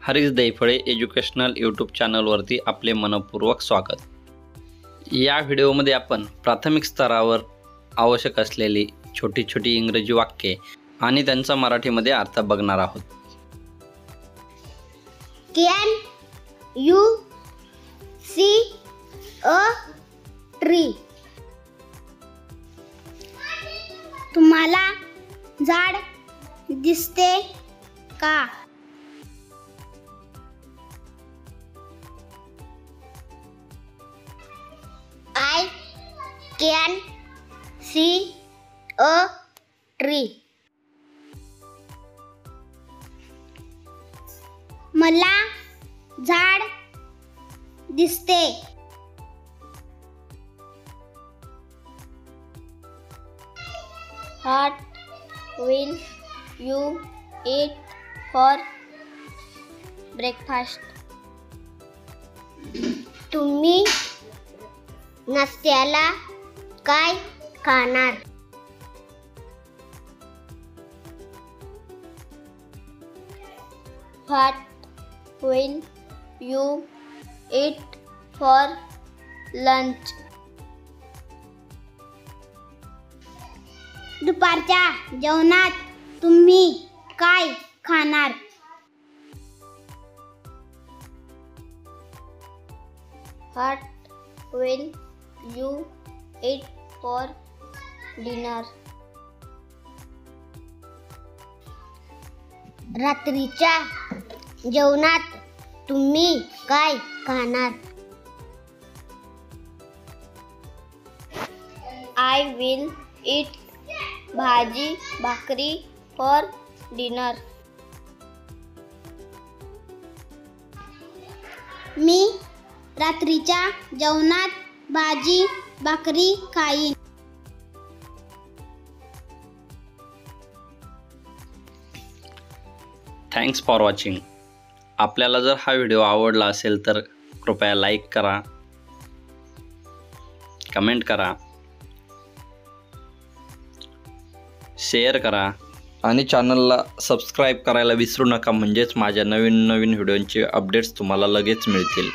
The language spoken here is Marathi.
हरीश दैफळे एज्युकेशनल यूट्यूब चॅनलवरती आपले मनपूर्वक स्वागत। या व्हिडिओमध्ये आपण प्राथमिक स्तरावर आवश्यक असलेली छोटी छोटी इंग्रजी वाक्ये आणि त्यांचा मराठीमध्ये अर्थ बघणार आहोत। Can you see a tree? तुम्हाला झाड दिसते का? I can see a tree. मला झाड दिसते। What will you eat for breakfast? तुम्ही नाश्त्याला काय खाणार? What will you eat for lunch? दुपारच्या जेवणात तुम्ही काय खाणार? What will you eat for dinner? रात्रीच्या जेवणात तुम्ही काय खाणार? I will eat भाजी भाकरी for dinner. मी रात्रीच्या जेवणात भाजी भाकरी खाईन। Thanks for watching. आपल्याला जर हा व्हिडिओ आवडला असेल तर कृपया लाईक करा, कमेंट करा, शेअर करा आणि चॅनलला सबस्क्राईब करायला विसरू नका, म्हणजेच माझ्या नवीन व्हिडिओंचे अपडेट्स तुम्हाला लगेच मिळतील।